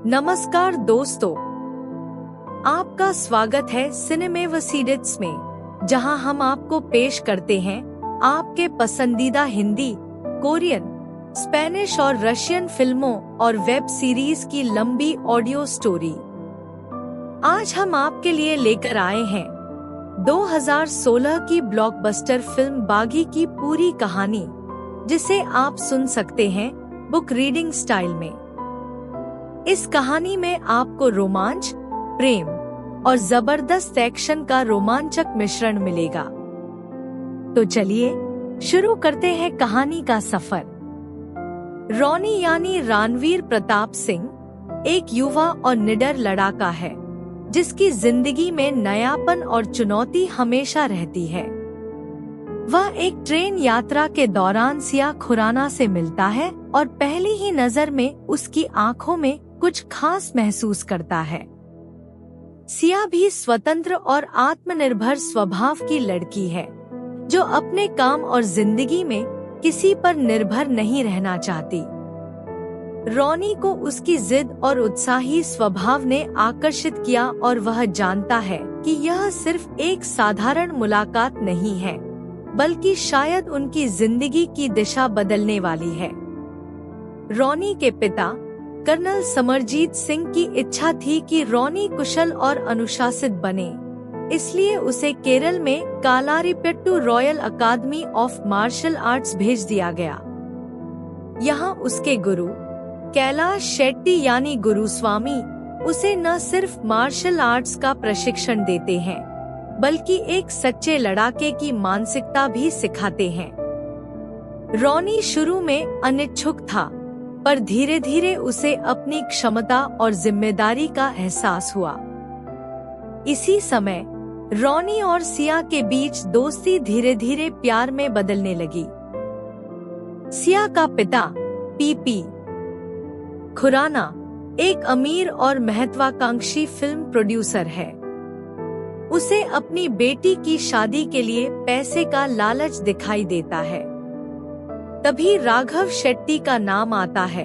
नमस्कार दोस्तों, आपका स्वागत है सिनेमेवसीडिट्स में, जहां हम आपको पेश करते हैं आपके पसंदीदा हिंदी, कोरियन, स्पेनिश और रशियन फिल्मों और वेब सीरीज की लंबी ऑडियो स्टोरी। आज हम आपके लिए लेकर आए हैं 2016 की ब्लॉकबस्टर फिल्म बागी की पूरी कहानी, जिसे आप सुन सकते हैं बुक रीडिंग स्टाइल में। इस कहानी में आपको रोमांच, प्रेम और जबरदस्त एक्शन का रोमांचक मिश्रण मिलेगा। तो चलिए शुरू करते हैं कहानी का सफर। रॉनी यानी रणवीर प्रताप सिंह एक युवा और निडर लड़ाका है, जिसकी जिंदगी में नयापन और चुनौती हमेशा रहती है। वह एक ट्रेन यात्रा के दौरान सिया खुराना से मिलता है और पहली ही नजर में उसकी आंखों में कुछ खास महसूस करता है। सिया भी स्वतंत्र और आत्मनिर्भर स्वभाव की लड़की है, जो अपने काम और जिंदगी में किसी पर निर्भर नहीं रहना चाहती। रॉनी को उसकी जिद और उत्साही स्वभाव ने आकर्षित किया और वह जानता है कि यह सिर्फ एक साधारण मुलाकात नहीं है, बल्कि शायद उनकी जिंदगी की दिशा बदलने वाली है। रॉनी के पिता कर्नल समरजीत सिंह की इच्छा थी कि रॉनी कुशल और अनुशासित बने, इसलिए उसे केरल में Kalaripayattu royal academy of martial arts भेज दिया गया। यहाँ उसके गुरु कैलाश शेट्टी यानी गुरुस्वामी उसे न सिर्फ मार्शल आर्ट्स का प्रशिक्षण देते हैं, बल्कि एक सच्चे लड़ाके की मानसिकता भी सिखाते हैं। रॉनी शुरू में अनिच्छुक था, पर धीरे धीरे उसे अपनी क्षमता और जिम्मेदारी का एहसास हुआ। इसी समय रॉनी और सिया के बीच दोस्ती धीरे धीरे प्यार में बदलने लगी। सिया का पिता पीपी खुराना एक अमीर और महत्वाकांक्षी फिल्म प्रोड्यूसर है। उसे अपनी बेटी की शादी के लिए पैसे का लालच दिखाई देता है। तभी राघव शेट्टी का नाम आता है,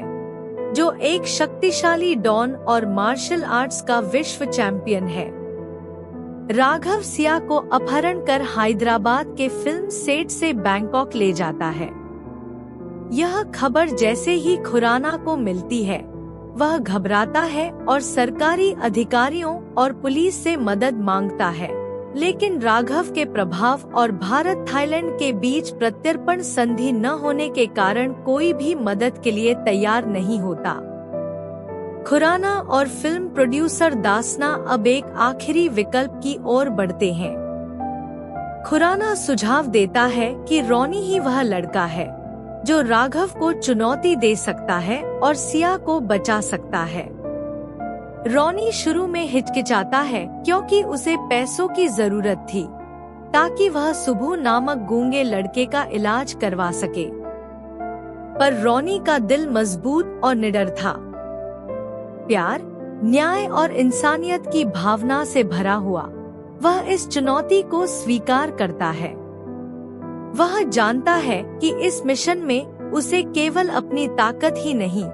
जो एक शक्तिशाली डॉन और मार्शल आर्ट्स का विश्व चैंपियन है। राघव सिया को अपहरण कर हैदराबाद के फिल्म सेट से बैंकॉक ले जाता है। यह खबर जैसे ही खुराना को मिलती है, वह घबराता है और सरकारी अधिकारियों और पुलिस से मदद मांगता है, लेकिन राघव के प्रभाव और भारत थाईलैंड के बीच प्रत्यर्पण संधि न होने के कारण कोई भी मदद के लिए तैयार नहीं होता। खुराना और फिल्म प्रोड्यूसर दासना अब एक आखिरी विकल्प की ओर बढ़ते हैं। खुराना सुझाव देता है कि रॉनी ही वह लड़का है जो राघव को चुनौती दे सकता है और सिया को बचा सकता है। रॉनी शुरू में हिचकिचाता है, क्योंकि उसे पैसों की जरूरत थी ताकि वह सुबू नामक गूंगे लड़के का इलाज करवा सके। पर रॉनी का दिल मजबूत और निडर था। प्यार, न्याय और इंसानियत की भावना से भरा हुआ वह इस चुनौती को स्वीकार करता है। वह जानता है कि इस मिशन में उसे केवल अपनी ताकत ही नहीं,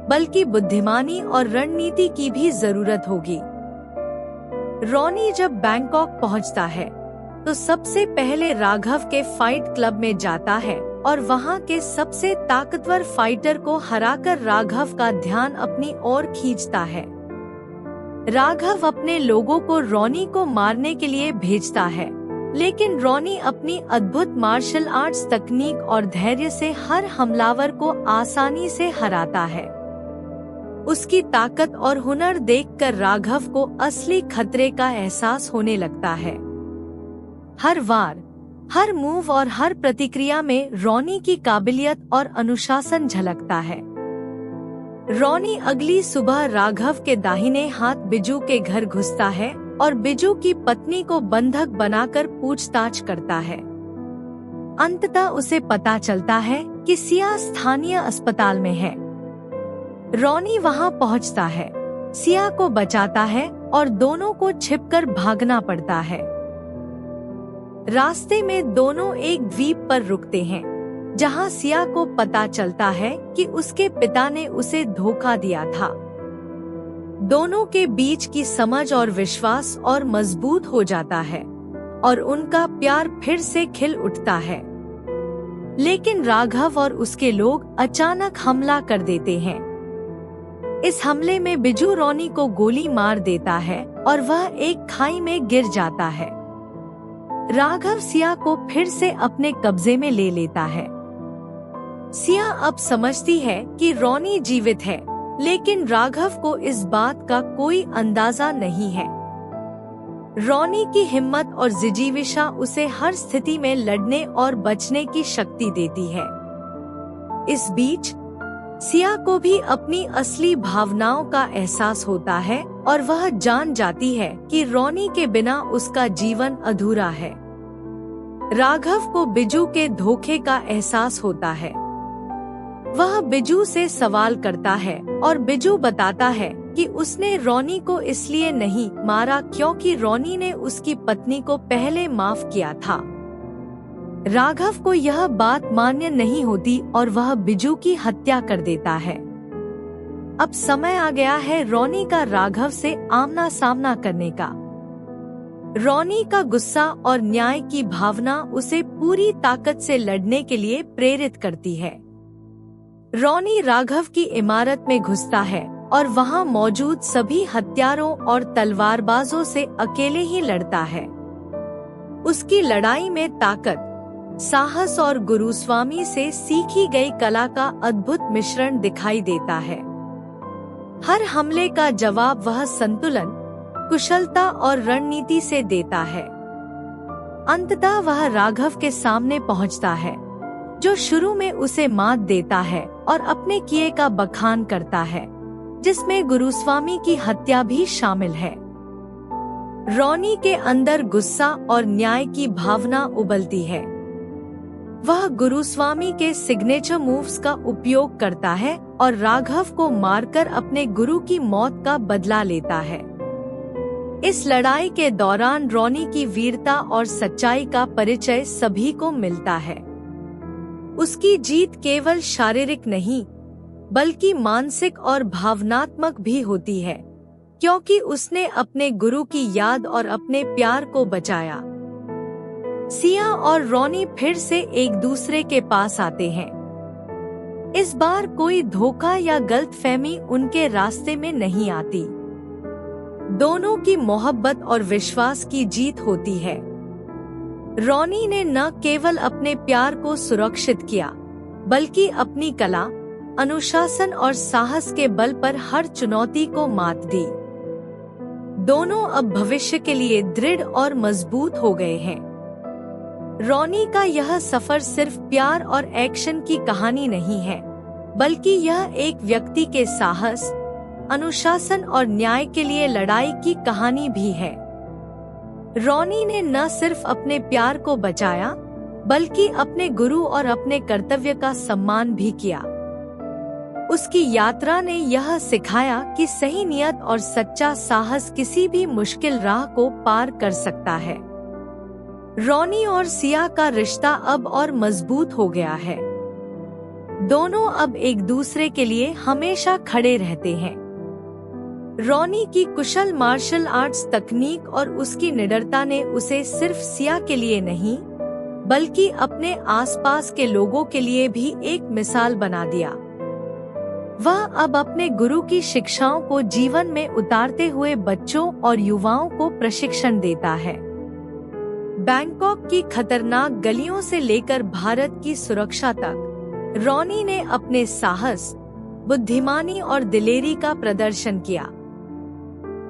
बल्कि बुद्धिमानी और रणनीति की भी जरूरत होगी। रॉनी जब बैंकॉक पहुंचता है, तो सबसे पहले राघव के फाइट क्लब में जाता है और वहां के सबसे ताकतवर फाइटर को हराकर राघव का ध्यान अपनी ओर खींचता है। राघव अपने लोगों को रॉनी को मारने के लिए भेजता है, लेकिन रॉनी अपनी अद्भुत मार्शल आर्ट्स तकनीक और धैर्य से हर हमलावर को आसानी से हराता है। उसकी ताकत और हुनर देखकर राघव को असली खतरे का एहसास होने लगता है। हर वार, हर मूव और हर प्रतिक्रिया में रॉनी की काबिलियत और अनुशासन झलकता है। रॉनी अगली सुबह राघव के दाहिने हाथ बिजू के घर घुसता है और बिजू की पत्नी को बंधक बनाकर पूछताछ करता है। अंततः उसे पता चलता है कि सिया स्थानीय अस्पताल में है। रॉनी वहां पहुंचता है, सिया को बचाता है और दोनों को छिपकर भागना पड़ता है। रास्ते में दोनों एक द्वीप पर रुकते हैं, जहां सिया को पता चलता है कि उसके पिता ने उसे धोखा दिया था। दोनों के बीच की समझ और विश्वास और मजबूत हो जाता है और उनका प्यार फिर से खिल उठता है। लेकिन राघव और उसके लोग अचानक हमला कर देते हैं। इस हमले में बिजू रोनी को गोली मार देता है और वह एक खाई में गिर जाता है। राघव सिया को फिर से अपने कब्जे में ले लेता है। सिया अब समझती है कि रोनी जीवित है, लेकिन राघव को इस बात का कोई अंदाजा नहीं है। रोनी की हिम्मत और जिजीविशा उसे हर स्थिति में लड़ने और बचने की शक्ति देती है। इस बीच सिया को भी अपनी असली भावनाओं का एहसास होता है और वह जान जाती है कि रोनी के बिना उसका जीवन अधूरा है। राघव को बिजू के धोखे का एहसास होता है। वह बिजू से सवाल करता है और बिजू बताता है कि उसने रोनी को इसलिए नहीं मारा क्योंकि रोनी ने उसकी पत्नी को पहले माफ किया था। राघव को यह बात मान्य नहीं होती और वह बिजू की हत्या कर देता है। अब समय आ गया है रोनी का राघव से आमना सामना करने का। रोनी का गुस्सा और न्याय की भावना उसे पूरी ताकत से लड़ने के लिए प्रेरित करती है। रोनी राघव की इमारत में घुसता है और वहां मौजूद सभी हथियारों और तलवारबाजों से अकेले ही लड़ता है। उसकी लड़ाई में ताकत, साहस और गुरुस्वामी से सीखी गई कला का अद्भुत मिश्रण दिखाई देता है। हर हमले का जवाब वह संतुलन, कुशलता और रणनीति से देता है। अंततः वह राघव के सामने पहुंचता है, जो शुरू में उसे मात देता है और अपने किए का बखान करता है, जिसमें गुरुस्वामी की हत्या भी शामिल है। रोनी के अंदर गुस्सा और न्याय की भावना उबलती है। वह गुरुस्वामी के सिग्नेचर मूव्स का उपयोग करता है और राघव को मारकर अपने गुरु की मौत का बदला लेता है। इस लड़ाई के दौरान रोनी की वीरता और सच्चाई का परिचय सभी को मिलता है। उसकी जीत केवल शारीरिक नहीं, बल्कि मानसिक और भावनात्मक भी होती है, क्योंकि उसने अपने गुरु की याद और अपने प्यार को बचाया। सिया और रोनी फिर से एक दूसरे के पास आते हैं। इस बार कोई धोखा या गलतफहमी उनके रास्ते में नहीं आती। दोनों की मोहब्बत और विश्वास की जीत होती है। रोनी ने न केवल अपने प्यार को सुरक्षित किया, बल्कि अपनी कला, अनुशासन और साहस के बल पर हर चुनौती को मात दी। दोनों अब भविष्य के लिए दृढ़ और मजबूत हो गए हैं। रोनी का यह सफर सिर्फ प्यार और एक्शन की कहानी नहीं है, बल्कि यह एक व्यक्ति के साहस, अनुशासन और न्याय के लिए लड़ाई की कहानी भी है। रोनी ने न सिर्फ अपने प्यार को बचाया, बल्कि अपने गुरु और अपने कर्तव्य का सम्मान भी किया। उसकी यात्रा ने यह सिखाया कि सही नियत और सच्चा साहस किसी भी मुश्किल राह को पार कर सकता है। रोनी और सिया का रिश्ता अब और मजबूत हो गया है। दोनों अब एक दूसरे के लिए हमेशा खड़े रहते हैं। रोनी की कुशल मार्शल आर्ट्स तकनीक और उसकी निडरता ने उसे सिर्फ सिया के लिए नहीं, बल्कि अपने आसपास के लोगों के लिए भी एक मिसाल बना दिया। वह अब अपने गुरु की शिक्षाओं को जीवन में उतारते हुए बच्चों और युवाओं को प्रशिक्षण देता है। बैंकॉक की खतरनाक गलियों से लेकर भारत की सुरक्षा तक रोनी ने अपने साहस, बुद्धिमानी और दिलेरी का प्रदर्शन किया।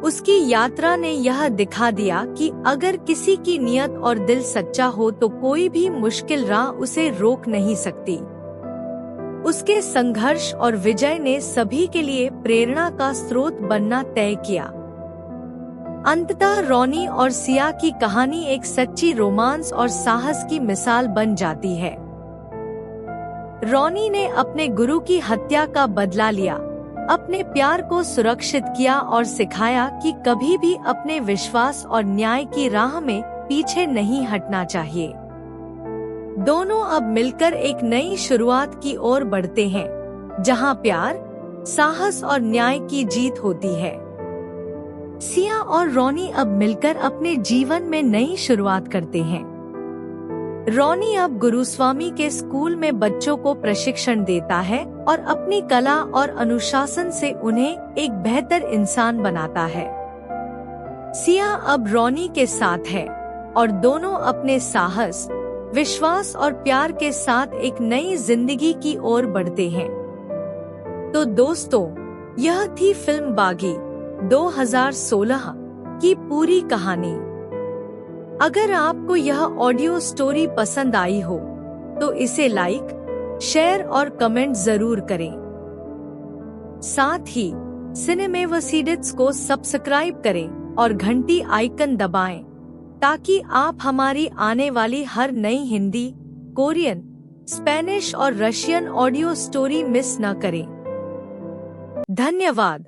उसकी यात्रा ने यह दिखा दिया कि अगर किसी की नियत और दिल सच्चा हो तो कोई भी मुश्किल राह उसे रोक नहीं सकती। उसके संघर्ष और विजय ने सभी के लिए प्रेरणा का स्रोत बनना तय किया। अंततः रोनी और सिया की कहानी एक सच्ची रोमांस और साहस की मिसाल बन जाती है। रोनी ने अपने गुरु की हत्या का बदला लिया, अपने प्यार को सुरक्षित किया और सिखाया कि कभी भी अपने विश्वास और न्याय की राह में पीछे नहीं हटना चाहिए। दोनों अब मिलकर एक नई शुरुआत की ओर बढ़ते हैं, जहां प्यार, साहस और न्याय की जीत होती है। सिया और रॉनी अब मिलकर अपने जीवन में नई शुरुआत करते हैं। रॉनी अब गुरुस्वामी के स्कूल में बच्चों को प्रशिक्षण देता है और अपनी कला और अनुशासन से उन्हें एक बेहतर इंसान बनाता है। सिया अब रॉनी के साथ है और दोनों अपने साहस, विश्वास और प्यार के साथ एक नई जिंदगी की ओर बढ़ते हैं। तो दोस्तों, यह थी फिल्म बागी 2016 की पूरी कहानी। अगर आपको यह ऑडियो स्टोरी पसंद आई हो तो इसे लाइक, शेयर और कमेंट जरूर करें। साथ ही सिनेमेवसीडिट्स को सब्सक्राइब करें और घंटी आइकन दबाएं ताकि आप हमारी आने वाली हर नई हिंदी, कोरियन, स्पेनिश और रशियन ऑडियो स्टोरी मिस न करें। धन्यवाद।